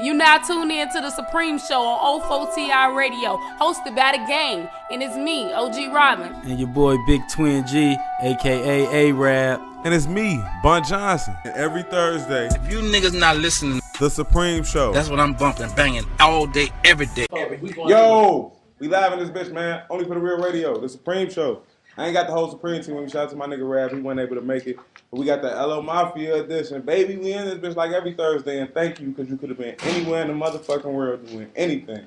You now tune in to the Supreme Show on 04TI Radio, hosted by The Gang, and it's me, OG Robin. And your boy Big Twin G, a.k.a. A-Rap. And it's me, Bun Johnson. And every Thursday, if you niggas not listening, The Supreme Show. That's what I'm bumping, banging all day, every day. Yo, we live in this bitch, man. Only for the real radio, The Supreme Show. I ain't got the whole Supreme team with me. Shout out to my nigga Rab. He wasn't able to make it. But we got the Ello Mafia edition. Baby, we in this bitch like every Thursday. And thank you, because you could have been anywhere in the motherfucking world doing anything.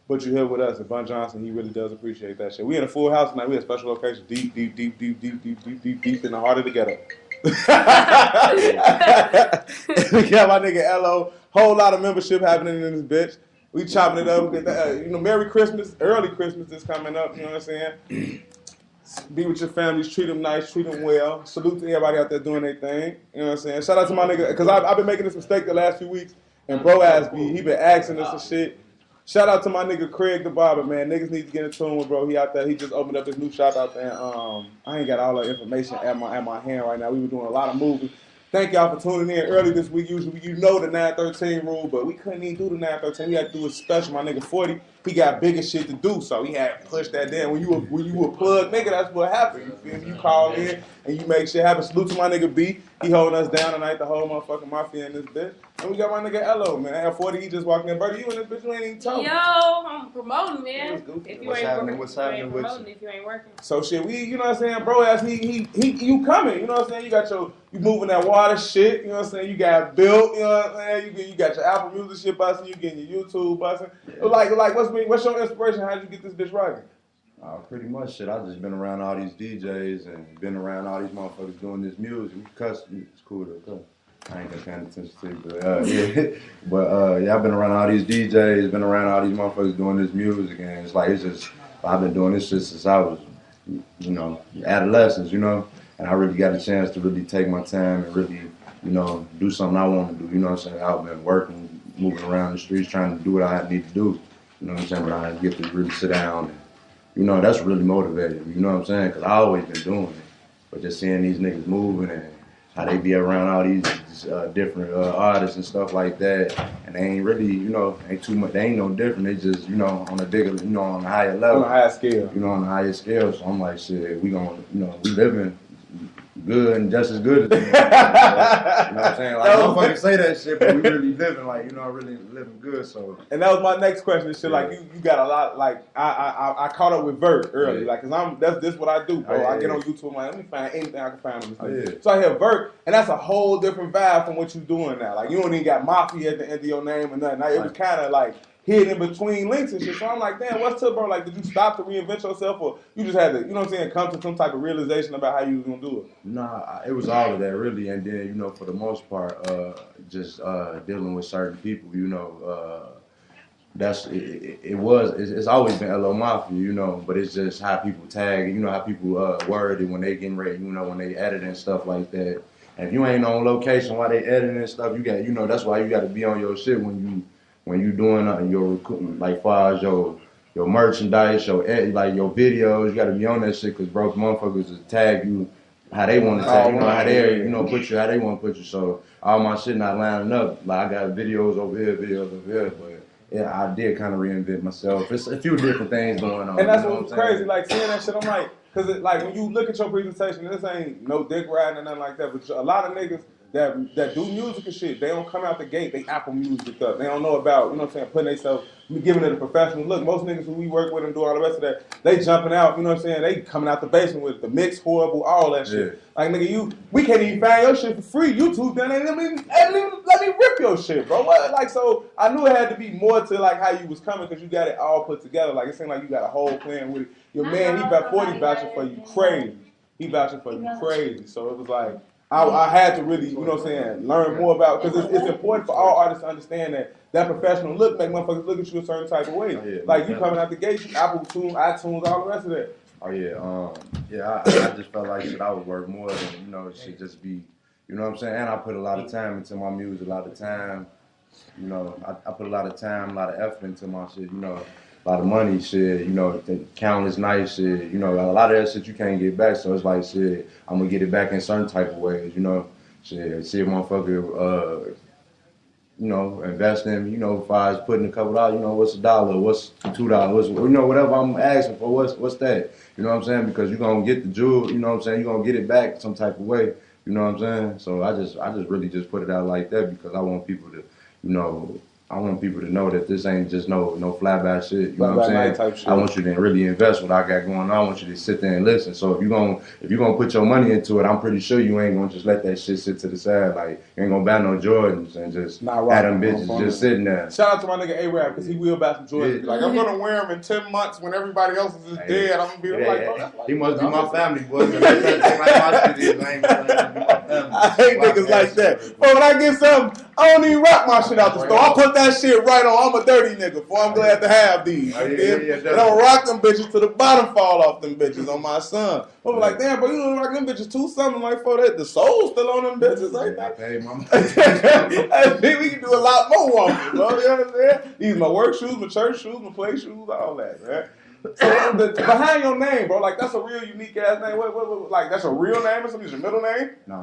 But you here with us. And Bun Johnson, he really does appreciate that shit. We in a full house tonight. We at a special location deep in the heart of the ghetto. We got my nigga Ello. Whole lot of membership happening in this bitch. We chopping it up. Merry Christmas, early Christmas is coming up. You know what I'm saying? Be with your families, treat them nice, treat them well. Salute to everybody out there doing their thing. You know what I'm saying? Shout out to my nigga, because I've been making this mistake the last few weeks, and bro ass he been asking us and shit. Shout out to my nigga Craig the Barber, man. Niggas need to get in tune with bro. He out there. He just opened up his new shop out there. I ain't got all the information at my hand right now. We were doing a lot of moving. Thank y'all for tuning in early this week. Usually you know the 913 rule, but we couldn't even do the 913. We had to do a special. My nigga 40, he got bigger shit to do, so he had to push that down. When you a plug nigga, that's what happened. You feel me? You call in and you make shit happen. Salute to my nigga B. He holding us down tonight, the whole motherfucking mafia in this bitch. And we got my nigga Ello, man. At 40, he just walking in. Brother, you in this bitch, you ain't even talking. Yo, I'm promoting, man. What's happening with you? If you ain't working. So shit, you know what I'm saying, bro, ass, you coming, you know what I'm saying? You moving that water shit, you know what I'm saying? You got built, you know what I'm saying? You got your Apple Music shit busting, you getting your YouTube busting. Like what's your inspiration? How'd you get this bitch rocking? Pretty much shit. I just been around all these DJs and been around all these motherfuckers doing this music. It's cool to cut. I ain't got paying attention to it, but yeah. But yeah, I've been around all these DJs, been around all these motherfuckers doing this music, and it's just I've been doing this shit since I was, adolescence, and I really got a chance to really take my time and really, do something I want to do. You know what I'm saying? I've been working, moving around the streets, trying to do what I need to do. You know what I'm saying? But I get to really sit down and, that's really motivated. You know what I'm saying? Because I always been doing it, but just seeing these niggas moving and how they be around all these different artists and stuff like that, and they ain't really, ain't too much. They ain't no different. They just, on a bigger, on a higher level, on a higher scale. On a higher scale. So I'm like, shit, we gonna, we living good and just as good as them. You know what I'm saying? Like, motherfuckers say that shit, but we really living like, really living good. So. And that was my next question. Shit, like you got a lot. Like I caught up with Vert early, like, cause that's what I do, bro. I get on YouTube, I'm like, let me find anything I can find on this thing. So I hear Vert, and that's a whole different vibe from what you doing now. Like you don't even got Mafia at the end of your name or nothing. Like, it was kind of like hidden in between links and shit. So I'm like, damn, what's up, bro? Like, did you stop to reinvent yourself, or you just had to, come to some type of realization about how you was gonna do it? Nah, it was all of that really, and then for the most part, just dealing with certain people, it's always been Ello Mafia, but it's just how people tag, how people word it when they getting ready, when they edit and stuff like that. And if you ain't on location while they editing and stuff, you got, that's why you got to be on your shit when you doing your recruitment, like far as your merchandise, your videos, you got to be on that shit, because bro, motherfuckers just tag you how they want to tag you, how they put you how they want to put you. So all my shit not lining up. Like I got videos over here, but yeah, I did kind of reinvent myself. It's a few different things going on. And that's what's crazy. Like seeing that shit, I'm like, because like when you look at your presentation, this ain't no dick riding or nothing like that. But a lot of niggas that do music and shit, they don't come out the gate, they Apple Music up. They don't know about, putting themselves, giving it a professional look. Most niggas who we work with and do all the rest of that, they jumping out, they coming out the basement with the mix horrible, all that shit. Yeah. Like, nigga, we can't even find your shit for free. YouTube done ain't even let me rip your shit, bro. Like, so I knew it had to be more to like how you was coming, because you got it all put together. Like, it seemed like you got a whole plan with it. Your man, he about 40 vouching for you crazy. He vouching for you crazy. So it was like, I had to really, learn more about, because it's important for all artists to understand that professional look make motherfuckers look at you a certain type of way. Yeah, like you coming out the gate, Apple Tune, iTunes, all the rest of that. Oh yeah, I just felt like shit I would work more than, shit just be, you know what I'm saying? And I put a lot of time into my music, a lot of time, I put a lot of time, a lot of effort into my shit, a lot of money, shit, countless nights, shit, a lot of that shit you can't get back. So it's like, shit, I'm gonna get it back in certain type of ways, shit, see a motherfucker, you know, investing, you know, if I was putting a couple dollars, you know, what's $1, what's $2, what's, you know, whatever I'm asking for, what's that? You know what I'm saying? Because you're gonna get the jewel, you know what I'm saying? You're gonna get it back some type of way. You know what I'm saying? So I just really just put it out like that because I want people to, you know, I want people to know that this ain't just no fly-by shit. You know what I'm saying? I want you to really invest what I got going on. I want you to sit there and listen. So if you're gonna put your money into it, I'm pretty sure you ain't gonna just let that shit sit to the side. Like you ain't gonna buy no Jordans and just have them bitches just sitting there. Shout out to my nigga A-Rap because he will buy some Jordans. Yeah. Like I'm gonna wear them in 10 months when everybody else is dead. I'm gonna be like, bro, that's like, he must be my family, boy. I hate niggas like that. But when I get something, I don't even rock my shit out the store. I put that shit right on. I'm a dirty nigga, boy. I'm glad to have these. I don't rock them bitches till the bottom fall off them bitches on my son. I'm like, damn, bro, you don't rock them bitches too something like for that. The soul's still on them bitches like that. Hey, mama. I think we can do a lot more on them, bro. You know what I'm saying? These my work shoes, my church shoes, my play shoes, all that, man. So behind your name, bro, like that's a real unique ass name. What like that's a real name or something? Your middle name? No,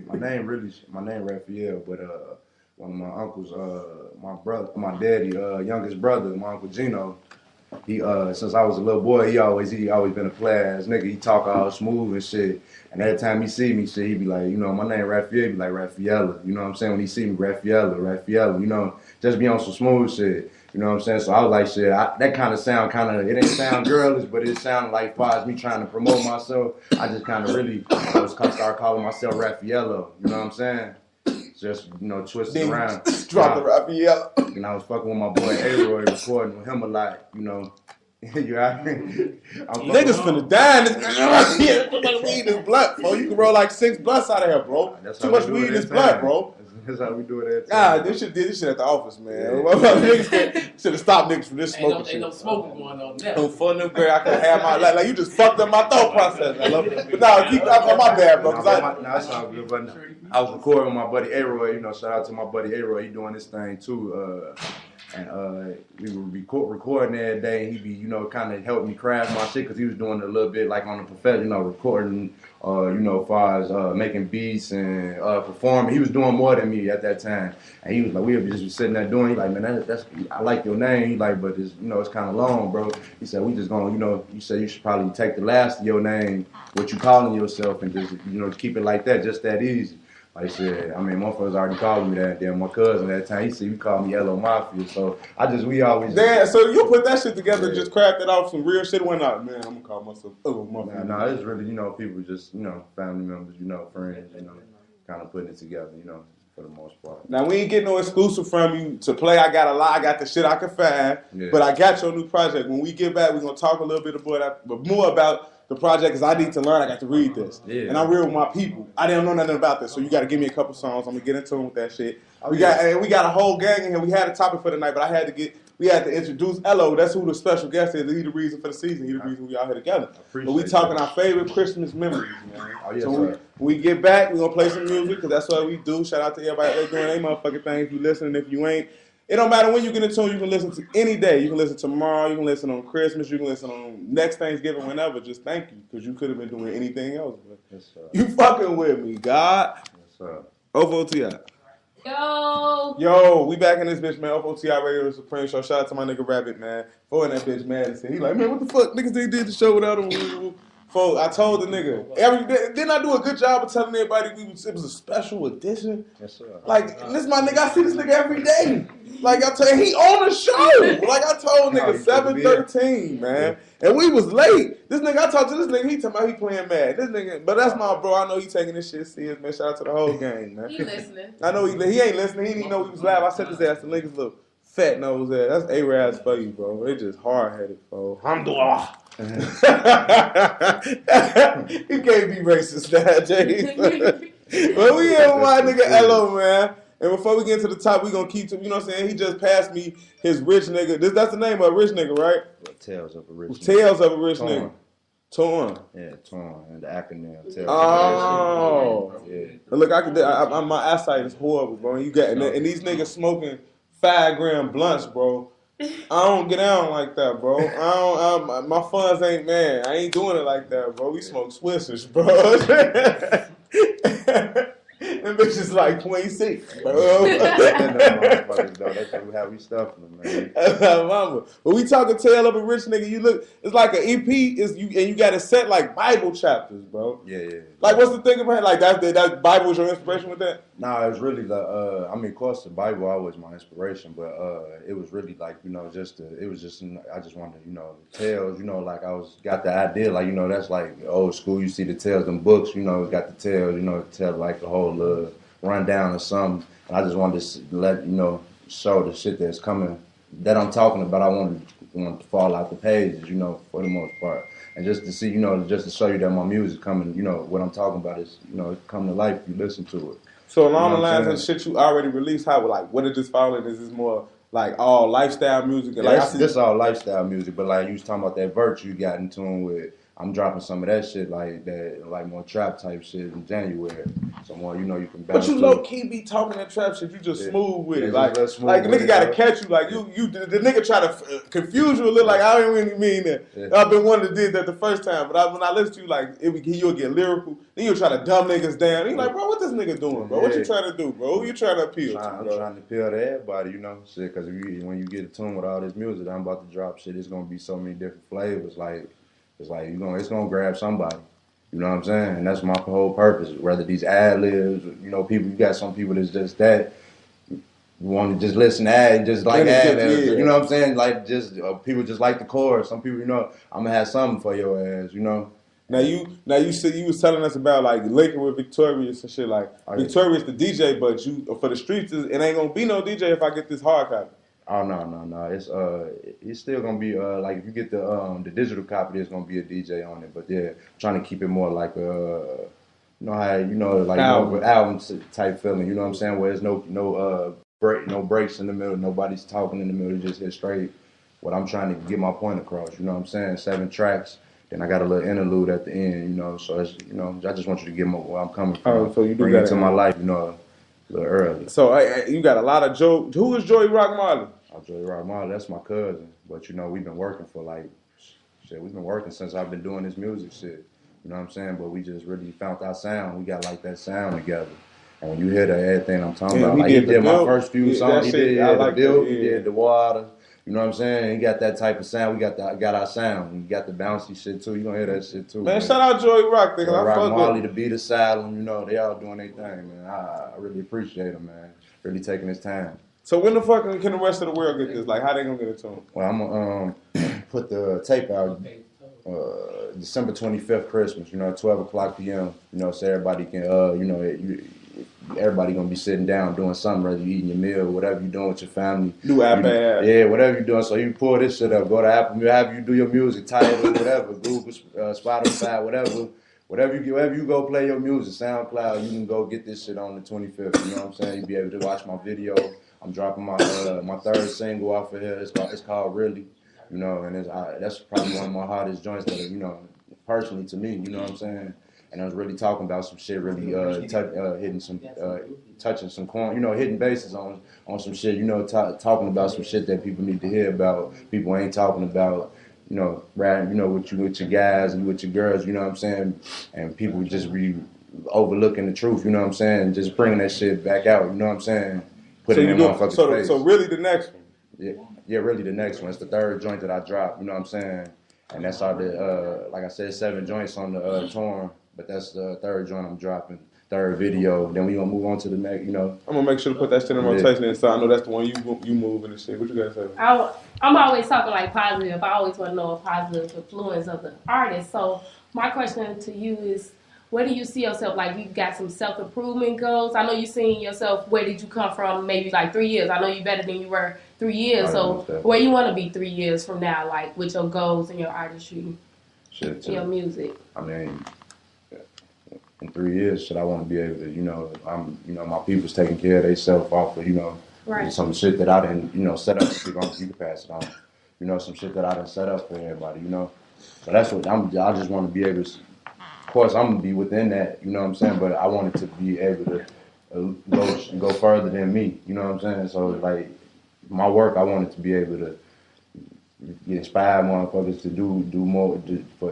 my name Raphael, but one of my uncles, my daddy, youngest brother, my uncle Gino, he since I was a little boy, he always been a player ass nigga. He talk all smooth and shit. And every time he see me, shit, he be like, you know, my name Raphael, he be like Raffaella. You know what I'm saying? When he see me, Raffaella, you know, just be on some smooth shit. You know what I'm saying? So I was like, shit, that kind of sound it ain't sound girlish, but it sounded like far as me trying to promote myself. I just kind of really start calling myself Raffaello. You know what I'm saying? Just, you know, twisting around. Drop the Raffaello. And I was fucking with my boy A-Roy, recording with him a lot, you know. You know what I mean? Niggas finna die in this. Too much weed in this blunt, bro. You can roll like 6 blunts out of here, bro. Too much weed in this blunt, bro. That's how we do it at this shit at the office, man. Niggas should have stopped niggas from this smoking shit. Ain't no smoking going on now. No fun, no great. I could have my like you just fucked up my thought process. But now keep on my bad, bro. That's all good, but I was recording with my buddy A-Roy. You know, shout out to my buddy A-Roy. He doing this thing too. And we were recording every day, and he be, you know, kind of helping me craft my shit because he was doing it a little bit like on the professional, you know, recording, you know, as far as making beats and performing. He was doing more than me at that time, and he was like, we were just sitting there doing. He like, man, that's I like your name. He like, but it's, you know, it's kind of long, bro. He said, we just gonna, you know, you said you should probably take the last of your name, what you calling yourself, and just, you know, keep it like that, just that easy. Like I said, I mean, motherfuckers already called me that. Then my cousin at that time, he called me Ello Mafia. So we always. Damn, so you put that shit together, just crafted off some real shit. Went out, man. I'm gonna call myself Ello Mafia. Nah, it's really, you know, people just, you know, family members, you know, friends, you know, kind of putting it together, you know, for the most part. Now we ain't getting no exclusive from you to play. I got a lot. I got the shit I can find, but I got your new project. When we get back, we're gonna talk a little bit about that, but more about the project because I need to learn. I got to read this, and I'm real with my people. I didn't know nothing about this, so you got to give me a couple songs. I'm gonna get into them with that shit. We got a whole gang in here. We had a topic for tonight, but we had to introduce Ello. That's who the special guest is. He's the reason for the season. He's the reason we all here together. But we talking our favorite Christmas memories, man. So when we get back, we gonna play some music because that's what we do. Shout out to everybody that's doing their motherfucking thing. If you listening, if you ain't. It don't matter when you get into tune, you can listen to any day. You can listen tomorrow, you can listen on Christmas, you can listen on next Thanksgiving, whenever. Just thank you, because you could have been doing anything else. Yes, you fucking with me, God. Yes, sir. OFOTI. Yo, we back in this bitch, man. OFOTI Radio, the Supreme Show. Shout out to my nigga Rabbit, man. For that bitch mad. He like, man, what the fuck? Niggas did the show without him. I told the nigga, didn't I do a good job of telling everybody it was a special edition? Yes, sir. Like, this my nigga, I see this nigga every day. Like, I tell you, he on the show. Like, I told nigga 7:13, man. And we was late. This nigga, I talked to this nigga, he talking about he playing mad. This nigga, but that's my bro. I know he taking this shit serious, man. Shout out to the whole gang, man. He listening. I know he ain't listening. He didn't even know we was live. I said his ass, the niggas look fat nose ass. That's A-Rads for you, bro. They just hard-headed, bro. Alhamdulillah. You can't be racist now, Jay. But we here with my nigga Ello, man. And before we get to the top, we gonna keep to, you know what I'm saying? He just passed me his rich nigga. That's the name of a rich nigga, right? Tales of a Rich Nigga. Tales of a Rich Nigga. T.O.R.N. Yeah, T.O.R.N. And the acronym. Tales of a Rich Nigga. Yeah. Look, my eyesight is horrible, bro. And these niggas smoking 5-gram blunts, bro. I don't get down like that, bro. My funds ain't, man. I ain't doing it like that, bro. We smoke Swissers, bro. Them bitches like 26, bro. That's how we stuffing them, man. Mama. When we talking Tale of a Rich Nigga, you look, it's like an EP, and you got it set like Bible chapters, bro. Yeah. Like, what's the thing about it? Like, that Bible was your inspiration with that? Nah, it was really the, I mean, of course, the Bible always my inspiration, but it was really like, I just wanted, tales, like got the idea, like, that's like old school, you see the tales, them books, got the tales, tell like the whole rundown or something, and I just wanted to let, show the shit that's coming, that I'm talking about. I wanted to fall out the pages, for the most part. And just to see, just to show you that my music coming, what I'm talking about is, it come to life if you listen to it. So along the lines of shit you already released, how, like, what did this fall in? Is this more like all lifestyle music? And Yeah, this all lifestyle music, but like you was talking about that virtue you got in tune with. I'm dropping some of that shit like that, like more trap type shit in January. So more, you can bounce. But you low key be talking that trap shit. You just smooth with it, like the nigga gotta catch you. Like the nigga try to confuse you a little. Like I don't really mean that. Yeah. I've been one that did that the first time, but when I listen to you, like you'll get lyrical. Then you'll try to dumb niggas down. You like, bro, what this nigga doing, bro? What you trying to do, bro? Who you trying to appeal to, bro? I'm trying to appeal to everybody, shit. Because when you get in tune with all this music that I'm about to drop, shit, it's gonna be so many different flavors, like. It's like it's gonna grab somebody. You know what I'm saying? And that's my whole purpose. Whether these ad-libs, people, you got some people that's just that. You want to just listen to ad, just like ad-libs. You know what I'm saying? Like just people just like the chorus. Some people, I'm gonna have something for your ass. Now you said you was telling us about like linking with Victorious and shit. Like Victorious the DJ, but you for the streets, it ain't gonna be no DJ if I get this hard copy. Oh no! It's still gonna be like if you get the digital copy, there's gonna be a DJ on it. But yeah, I'm trying to keep it more like like album type feeling. You know what I'm saying? Where there's no breaks in the middle, nobody's talking in the middle, just hit straight. What I'm trying to get my point across. You know what I'm saying? 7 tracks. Then I got a little interlude at the end. So it's I just want you to get where I'm coming from. Oh, so you do bring that it to my life. A little early. So you got a lot of Joe. Who is Joey Rock Marley? Joey Rock Marley, that's my cousin. But we've been working for we've been working since I've been doing this music shit. You know what I'm saying? But we just really found our sound. We got like that sound together. And when you hear everything I'm talking about, like he did my first few songs. He did the Bill, he did the Water. You know what I'm saying? He got that type of sound. We got our sound. We got the bouncy shit too. You gonna hear that shit too. Man, shout out Joey Rock. Joey Rock Marley, the Beat Asylum. They all doing their thing, man. I really appreciate them, man. Really taking his time. So when the fuck can the rest of the world get this? Like, how they gonna get it to them? Well, I'm gonna put the tape out December 25th, Christmas. 12:00 p.m. So everybody can, everybody gonna be sitting down doing something, whether you eating your meal, whatever you doing with your family. Do iPad. Yeah, whatever you doing. So you pull this shit up, go to Apple, have you do your music, Tidal, whatever, Google, Spotify, whatever. Wherever you go play your music, SoundCloud, you can go get this shit on the 25th. You know what I'm saying? You'll be able to watch my video. I'm dropping my third single off of here. It's called Really, and that's probably one of my hardest joints that personally to me. You know what I'm saying? And I was really talking about some shit, really touching some corn, hitting bases on some shit. Talking about some shit that people need to hear about. People ain't talking about. With your guys and with your girls, you know what I'm saying? And people just be overlooking the truth, you know what I'm saying? Just bringing that shit back out, you know what I'm saying? Putting it in motherfuckers' face. So really the next one? Yeah, really the next one. It's the third joint that I dropped, you know what I'm saying? And that's all like I said, 7 joints on the T.O.R.N, but that's the third joint I'm dropping. Third video, then we gonna move on to the next. I'm gonna make sure to put that shit in rotation, and so I know that's the one you moving and shit. What you gotta say? I'm always talking like positive. I always want to know a positive influence of the artist. So my question to you is, where do you see yourself? Like, you got some self-improvement goals. I know you seeing yourself. Where did you come from? Maybe like 3 years. I know you better than you were 3 years. So where you want to be 3 years from now, like with your goals and your artistry, your music. I mean. In 3 years, I want to be able to, my people's taking care of themselves off of, some shit that I didn't, set up for people. You can pass it on. Some shit that I didn't set up for everybody, So that's what I just want to be able to, of course, I'm going to be within that, you know what I'm saying? But I wanted to be able to go further than me, you know what I'm saying? So, like, my work, I wanted to be able to, inspire motherfuckers to do more.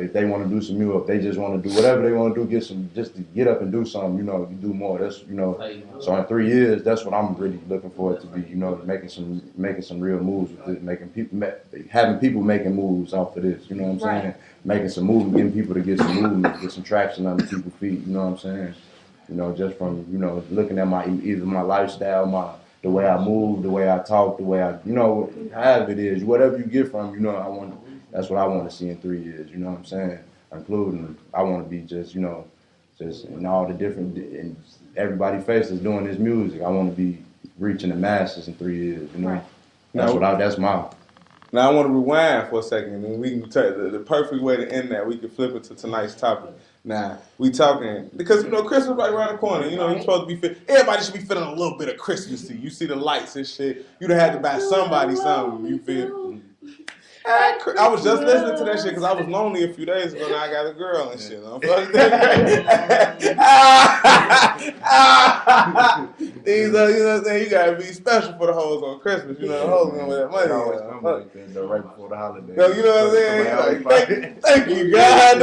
If they want to do some music, if they just want to do whatever they want to do, just to get up and do something. You know, you do more. That's So in 3 years, that's what I'm really looking for it to be. You know, making some real moves with it, having people making moves off of this. You know what I'm saying? Right. Making some movement, getting people to get some movement, get some traction under people's feet. You know what I'm saying? You know, just from looking at either my lifestyle, the way I move, the way I talk, the way I, however it is, whatever you get from, that's what I want to see in 3 years, you know what I'm saying? Including, I want to be just in all the different, in everybody faces doing this music. I want to be reaching the masses in 3 years, you know? Right. That's my. Now I want to rewind for a second, and we can take the perfect way to end that. We can flip it to tonight's topic. Now we talking because Christmas right around the corner. You're supposed to be everybody should be feeling a little bit of Christmassy. You see the lights and shit. You'd have had to buy somebody something. You feel? I was just listening to that shit because I was lonely a few days ago. Now I got a girl and shit. These, you know what I'm saying? You gotta be special for the hoes on Christmas. The hoes gonna with that money. Right before the holidays. You know what I'm saying? Thank you, God.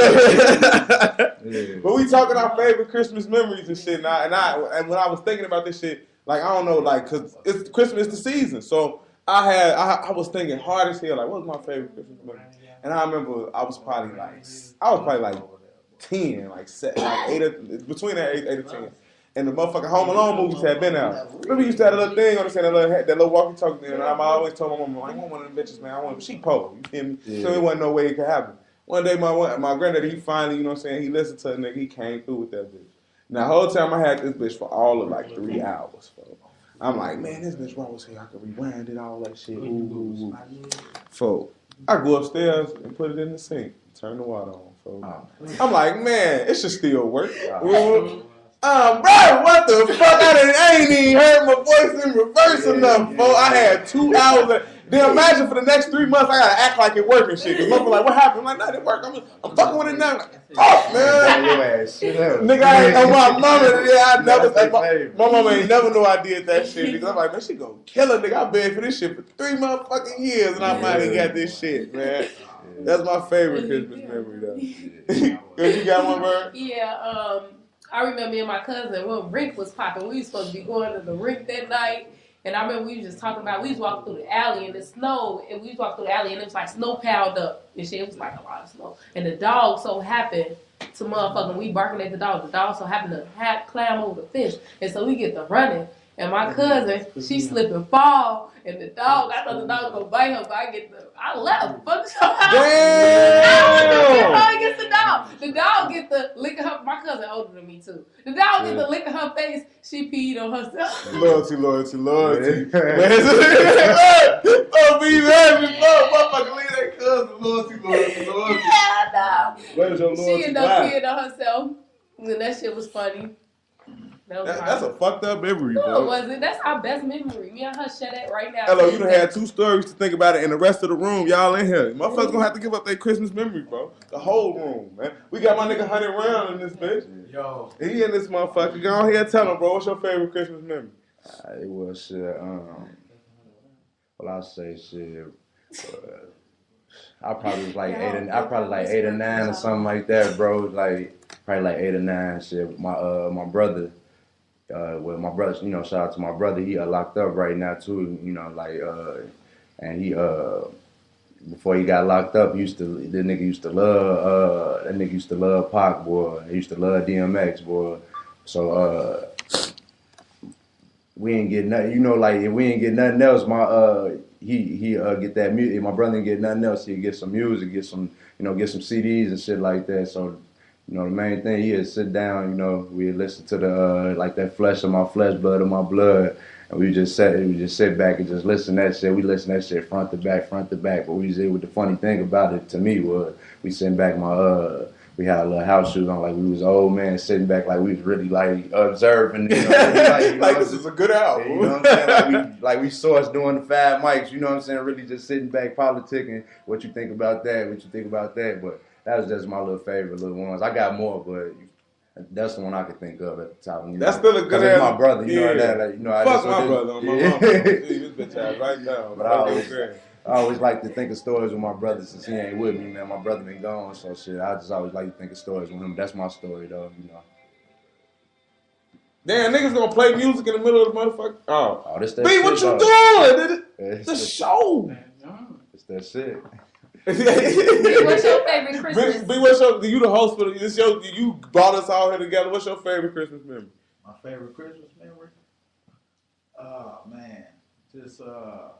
But we talking our favorite Christmas memories and shit. And when I was thinking about this shit, like I don't know, like because it's Christmas the season, so. I was thinking hard as hell, like, what's my favorite Christmas movie? And I remember I was probably like 10, between that 8 to 10. And the motherfucking Home Alone movies had been out. Remember, you used to have a little thing on the side, that little walkie-talkie thing. And I always told my mom, I want one of them bitches, man. She poor, you feel me? Yeah. So there wasn't no way it could happen. One day, my granddaddy, he finally, he listened to the nigga, he came through with that bitch. Now, the whole time I had this bitch for all of like 3 hours, folks. I'm like, man, this bitch raw as hell. I could rewind it, all that shit. Ooh. So I go upstairs and put it in the sink, turn the water on. So I'm like, man, it should still work. Bro, what the fuck? I ain't even heard my voice in reverse enough, folks. I had 2 hours. Then imagine for the next 3 months, I gotta act like it working shit. Cause motherfucker like, what happened? I'm like, no, it worked. I'm fucking with it now. Fuck, man. Nigga, I ain't know my mama. My mama ain't never know I did that shit. Because I'm like, man, she gonna kill a nigga. I been for this shit for 3 motherfucking years, and I finally got this shit, man. That's my favorite Christmas memory, though. You got one, Bird? Yeah. I remember me and my cousin when rink was popping. We was supposed to be going to the rink that night. And I remember we was just talking about, we was walking through the alley in the snow, and we was walking through the alley, and it was like snow piled up and shit. It was like a lot of snow. And the dog so happened to motherfucking, we barking at the dog so happened to climb over the fence. And so we get to running, and my cousin, she slip and fall, and the dog, I thought the dog was going to bite her, but I left. Fuck so I against the dog. The dog get the lick of her, my cousin older than me too. The dog get the lick of her face, she peed on herself. Loyalty. Oh, be happy, motherfucker, leave that cousin. Loyalty. Yeah, no. Where's your loyalty? She ended up peeing on herself, and that shit was funny. That's a fucked up memory, bro. No, it wasn't. That's our best memory. Me and her share that right now. Hello, you done had 2 stories to think about it, and the rest of the room, y'all in here. Motherfuckers gonna have to give up their Christmas memory, bro. The whole room, man. We got my nigga 100 Round in this bitch. Yo. He in this motherfucker. Go on here and tell him, bro, what's your favorite Christmas memory? It was shit. I say shit. I probably was like 8 or 9 or something like that, bro. Like probably like 8 or 9. Shit. My brother. My brother, shout out to my brother. He locked up right now too. And he before he got locked up, that nigga used to love Pac, boy. He used to love DMX, boy. So we ain't get nothing. If we ain't get nothing else, he get that music. If my brother didn't get nothing else, he'd get some music, get some CDs and shit like that. So. The main thing, he'd sit down, we'd listen to the, that flesh of my flesh, blood of my blood, and we just sit back and just listen to that shit. We listen to that shit front to back, but the funny thing about it to me was, we sitting back, we had a little house shoes on, like we was old man sitting back, like we was really, observing, this is a good album. You know what I'm saying? Like we saw us doing the 5 mics, you know what I'm saying? Really just sitting back, politicking, what you think about that, but that was just my little favorite little ones. I got more, but that's the one I could think of at the top. That's still a good ass. My brother, you know that. Fuck my brother on my mama. This bitch ass right now. But I always like to think of stories with my brother since he ain't with me, man. My brother been gone, so shit. I just always like to think of stories with him. That's my story, though, you know. Damn, niggas gonna play music in the middle of the motherfucker. Oh, this that B, shit, what you though. doing? It's the show. It's that shit. What's your favorite Christmas? B, what's your? You the host for this show? You brought us all here together. What's your favorite Christmas memory? My favorite Christmas memory? Oh man, just I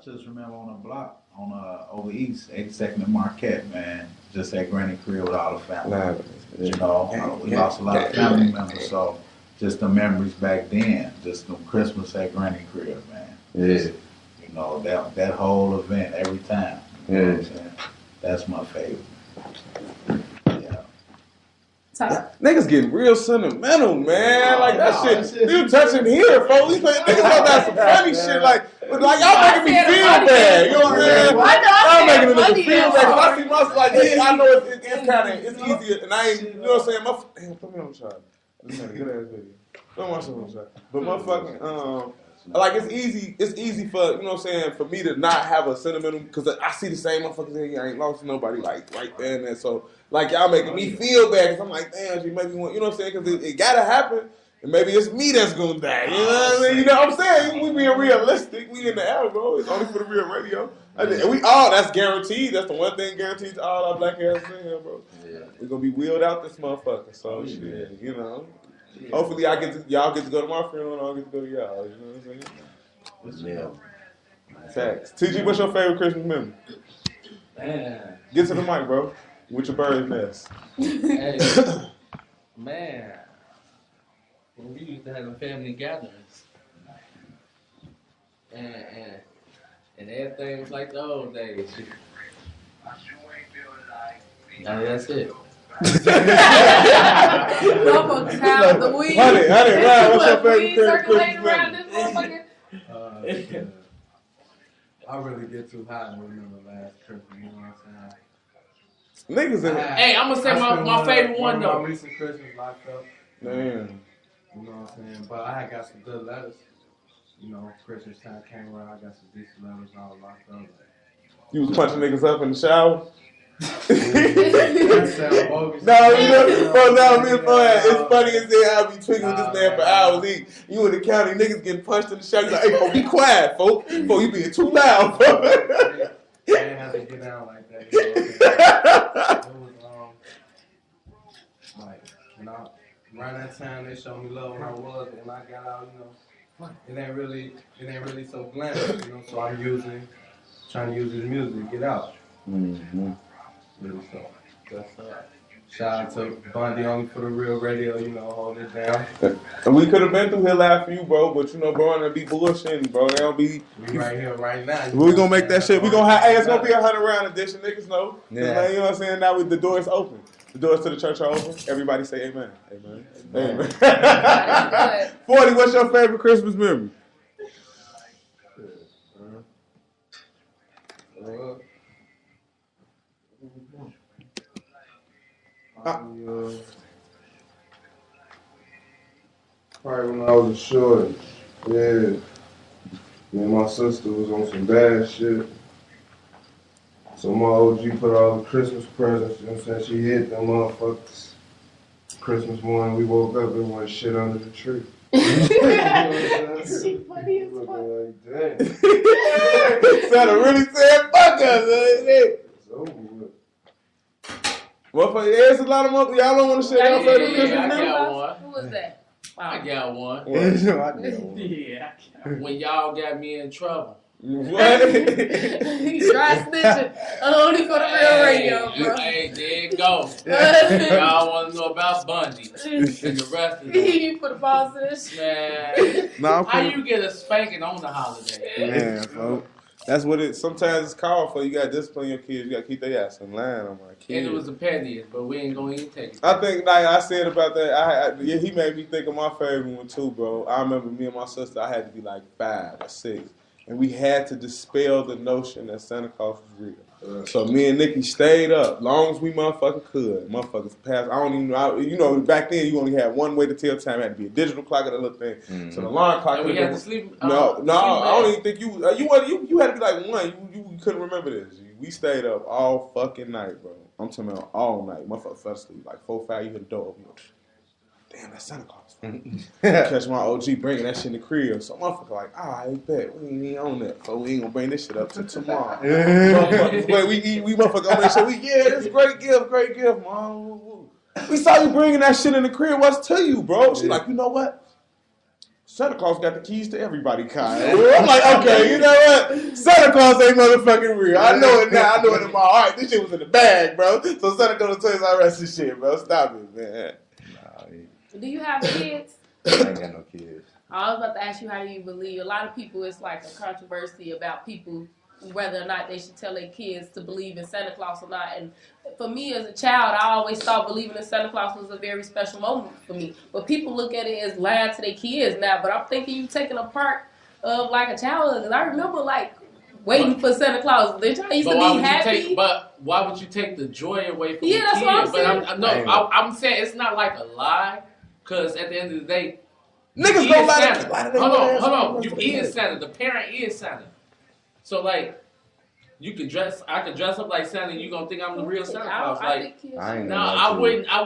just remember on a block on over east, 82nd and Marquette, man. Just at Granny crib with all the family. You know, we lost a lot of family members, so just the memories back then, just the Christmas at Granny crib, man. Yeah. Just, you know, that whole event every time. You know what I'm saying? That's my favorite. Yeah. Niggas getting real sentimental, man. Like that shit. You touching here, folks. Niggas got some funny shit. Like y'all making me feel bad. You know what I'm saying? Y'all making a nigga feel bad. Cause I see myself like, I know it's kind of easier, and I ain't. You know what I'm saying? Damn, put me on the shot. This is a good ass video. Don't watch it on the shot. But motherfucking like it's easy for, you know what I'm saying, for me to not have a sentimental, because I see the same motherfuckers here. I ain't lost nobody like right there and there. So like y'all making me feel bad, because I'm like, damn, she make me want, you know what I'm saying, because it gotta happen, and maybe it's me that's gonna die. You know what I mean? You know what I'm saying? We being realistic. We in the air, bro. It's only for the real radio. And we all, that's guaranteed. That's the one thing guaranteed to all our black ass in here, bro. Yeah. We gonna be wheeled out this motherfucker. So shit, you know. Hopefully y'all get to go to my funeral and I'll get to go to y'all. You know what I'm saying? Yeah. Facts. TG, what's your favorite Christmas memory? Man. Get to the mic, bro. With your bird's nest. Hey, man. When we used to have family gatherings. And everything was like the old days. Now that's it. Motherfuckers have the weed. Honey, right. What's your favorite weed Christmas circulating memory? around this motherfucker. I really get too hot and remember last Christmas, you know what I'm saying? Niggas in it. Hey, I'm gonna say my favorite one though. My recent Christmas locked up. Man. You know what I'm saying? But I had got some good letters. You know, Christmas time came around, I got some decent letters all locked up. You was punching niggas up in the shower? No, it's funny as hell. I'll be tweaking with this man for hours. You in the county, niggas getting punched in the shower. You like, hey, folks, be quiet, folks. Folks, you being too loud, folks. I didn't have to get down like that. You know it was, like, around that time, they showed me love when I got out, you know. It ain't really so glamorous, you know. So I'm trying to use this music to get out. Mm-hmm. Really so. That's shout out to Bundy only for the real radio, you know, hold it down. And we could have been through here live for you, bro, but you know, bro, and be bullshitting, bro. They don't be. We right here, right now. We gonna make that shit. We gonna have. Hey, it's gonna be 100 round edition, niggas know. Yeah. Like, you know what I'm saying? Now the doors open. The doors to the church are open. Everybody say amen. Amen. Amen. 40. What's your favorite Christmas memory? Probably when I was a short, yeah. Me and my sister was on some bad shit. So my OG put all the Christmas presents, you know what I'm saying? She hid them motherfuckers. Christmas morning, we woke up and went shit under the tree. She funny as fuck. Like, damn. Santa really said fuck us. It's over with. Motherfucker, there's a lot of motherfuckers. Y'all don't want to share your favorite Christmas I memory? got one. Who was that? I got one. Yeah. When y'all got me in trouble. What? He dry snitching. Only for the real radio, bro. Hey, there you go. Y'all want to know about Bundy and the rest of them. You put a pause to this. Man, Nah, how you get a spanking on the holiday? Man, folks. That's what it. Sometimes it's called for. You got to discipline your kids. You got to keep their ass in line. I'm like, And it was the pettiest, but we ain't gonna even take it. I think, like I said about that, yeah, he made me think of my favorite one too, bro. I remember me and my sister. I had to be like 5 or 6, and we had to dispel the notion that Santa Claus was real. So me and Nikki stayed up long as we motherfucking could. Motherfuckers passed. I don't even know. You know, back then you only had one way to tell time. It had to be a digital clock and a little thing. Mm-hmm. So the alarm clock. And we had to sleep. No, I don't even think you had to be like one. You couldn't remember this. We stayed up all fucking night, bro. I'm talking about all night. Motherfuckers fell asleep like 4, 5. You hit the door open. Damn, that's Santa Claus. Catch my OG bringing that shit in the crib. So motherfucker like, I bet we ain't on that. So we ain't gonna bring this shit up till tomorrow. Wait, we motherfucker on that shit. This great gift, mom. We saw you bringing that shit in the crib. What's to you, bro? She like, you know what? Santa Claus got the keys to everybody, Kai. I'm like, okay, you know what? Santa Claus ain't motherfucking real. I know it now. I know it in my heart. This shit was in the bag, bro. So Santa Claus will tell you all the rest of shit, bro. Stop it, man. Do you have kids? I ain't got no kids. I was about to ask you, how do you believe? A lot of people, it's like a controversy about people, whether or not they should tell their kids to believe in Santa Claus or not. And for me as a child, I always thought believing in Santa Claus was a very special moment for me. But people look at it as lying to their kids now. But I'm thinking you taking a part of like a childhood. Because I remember like waiting for Santa Claus. They used to be happy. But why would you take the joy away from the that's kid? what I'm saying. I'm saying it's not like a lie. Because at the end of the day, niggas go by Santa. Hold on. You is Santa. The parent is Santa. So like, I could dress up like Santa. And you gonna think I'm the real Santa Claus? I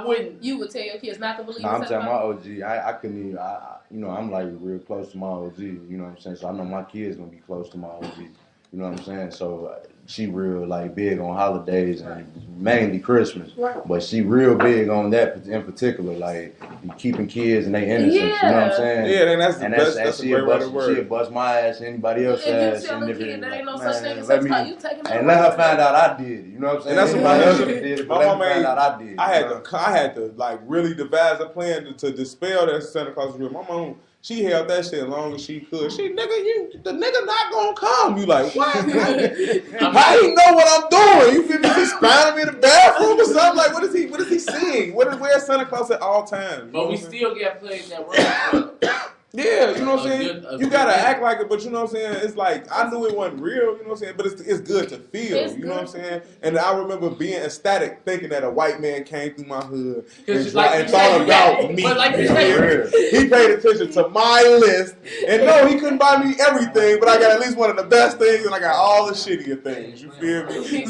wouldn't. You would tell your kids not to believe. No, I'm telling my OG. I couldn't even. I'm like real close to my OG. You know what I'm saying? So I know my kids gonna be close to my OG. You know what I'm saying? So she real like big on holidays and mainly Christmas, but she real big on that in particular, like keeping kids and they innocence. You know what I'm saying? Yeah, that's the best. That's a great word. She'll bust my ass, anybody else ass. If you tell a kid there ain't no such thing as you taking and let her find out I did it. You know what I'm saying? And that's somebody else did it, but let me find out I did it. I had to like really devise a plan to dispel that Santa Claus was real. My mom, she held that shit as long as she could. The nigga not gonna come. You like, what? How he know what I'm doing? You feel me? He spying me in the bathroom or something? Like, what is he seeing? Where's Santa Claus at all times? But we still get played that role. Yeah, you know what I'm saying? You gotta act like it, but you know what I'm saying? It's like, I knew it wasn't real, you know what I'm saying? But it's good to feel, you know what I'm saying? And I remember being ecstatic thinking that a white man came through my hood and thought about me. But like you said, he paid attention to my list. And no, he couldn't buy me everything, but I got at least one of the best things and I got all the shittier things. You feel me?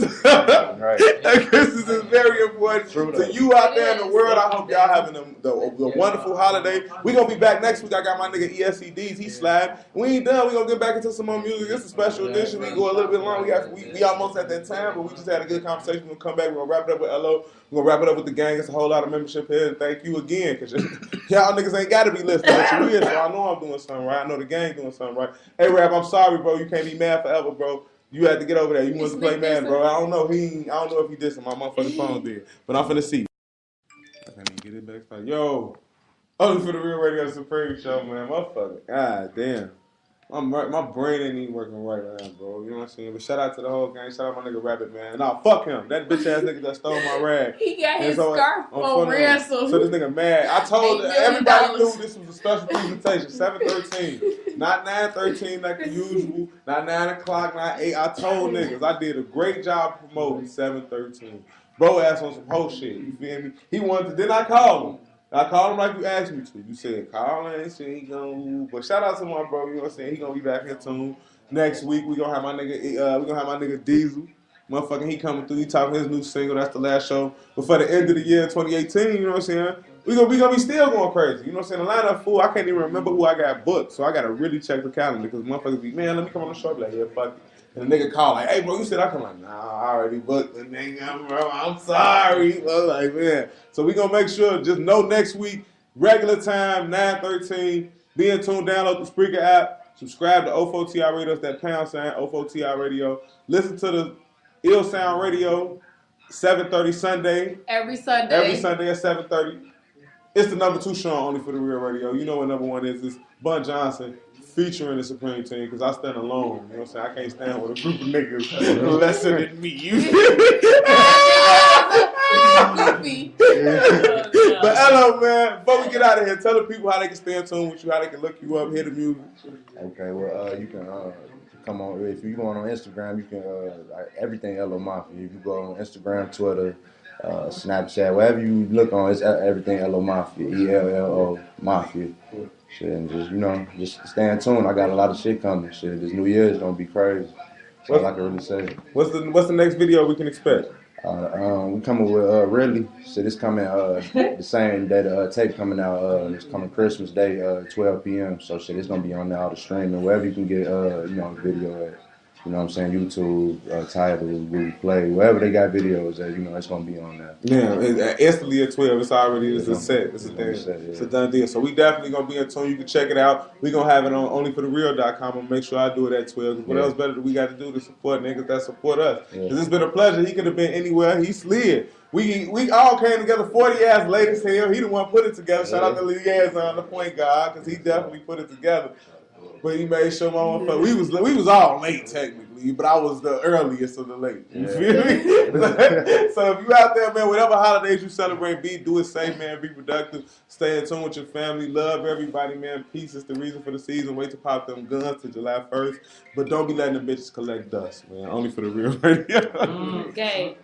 Right. Christmas is very important to you out there in the world. I hope y'all having the wonderful holiday. We're going to be back next week. I got my nigga ESCDs, he slide. We ain't done. We gonna get back into some more music. It's a special edition. We go a little bit long. We almost at that time, but we just had a good conversation. We're gonna come back. We're gonna wrap it up with Ello. We're gonna wrap it up with the gang. It's a whole lot of membership here. And thank you again, because y'all niggas ain't gotta be listening, but you is, so I know I'm doing something right. I know the gang doing something right. Hey Rap, I'm sorry, bro. You can't be mad forever, bro. You had to get over there. You want to play mad, bro. I don't know if he did some. My motherfucking phone did. But I'm finna see. I can't even get it back. Yo. Only for the Real Radio Supreme Show, man. Motherfucker. God damn. My brain ain't even working right now, bro. You know what I'm saying? But shout out to the whole gang. Shout out my nigga Rabbit, man. Nah, fuck him. That bitch ass nigga that stole my rag. He got his scarf on ransom. So this nigga mad. I told everybody knew this was a special presentation. 7:13. Not 9:13 like the usual. Not 9 o'clock, not 8. I told niggas I did a great job promoting 7:13. Bro ass on some whole shit. You feel me? He wanted to, then I called him. I called him like you asked me to. You said, call him, shit, he gonna. But shout out to my bro, you know what I'm saying? He gonna be back here soon. Next week we gonna have my nigga Diesel. Motherfucking he coming through, he talking his new single, that's the last show. But for the end of the year 2018, you know what I'm saying? We gonna be still going crazy. You know what I'm saying? The lineup full, I can't even remember who I got booked. So I gotta really check the calendar because motherfuckers be, man, let me come on the show. Be like, yeah, fuck it. And the nigga call like, hey bro, you said I come like, nah, I already booked the nigga, bro. I'm sorry. I was like, man. So we gonna make sure, just know next week, regular time, 9:13. Be in tune, download the Spreaker app, subscribe to O4TI Radio, that's that pound sign, O4TI Radio. Listen to the Ill Sound Radio, 7:30 Sunday. Every Sunday at 7:30. It's the number 2 show Only for the Real Radio. You know what number 1 is. It's Bun Johnson featuring the Supreme Team, because I stand alone. You know what I'm saying? I can't stand with a group of niggas lesser than me. You But Ello, man, before we get out of here, tell the people how they can stay in tune with you, how they can look you up, hear the music. Okay, well, you can come on. If you go on Instagram, you can everything Ello Mafia. If you go on Instagram, Twitter, Snapchat, wherever you look on, it's everything Ello Mafia, ELLO Mafia. Shit, and just stay in tune. I got a lot of shit coming. Shit, this New Year's gonna be crazy. That's all I can really say. What's the next video we can expect? We coming with Ridley. So this coming the same day the tape coming out. It's coming Christmas Day, 12 p.m. So shit, it's gonna be on there, all the streaming, wherever you can get video at. You know what I'm saying? YouTube, Tidal, Google Play, wherever they got videos at, it's gonna be on there. Yeah, instantly at 12, it's already a set. It's a thing. It's a done deal. So we definitely gonna be in tune. You can check it out. We gonna have it on onlyforthereal.com. I'm make sure I do it at 12. What else better do we got to do to support niggas that support us? Cause it's been a pleasure. He could have been anywhere. He slid. We all came together 40 ass late as hell. He the one put it together. Shout out to Liaison, the point guard, cause he definitely put it together. But he made sure my motherfucker. We was all late technically, but I was the earliest of the late. You feel me? So if you out there, man, whatever holidays you celebrate, do it safe, man. Be productive. Stay in tune with your family. Love everybody, man. Peace is the reason for the season. Wait to pop them guns to July 1st. But don't be letting the bitches collect dust, man. Only for the real radio. Gang.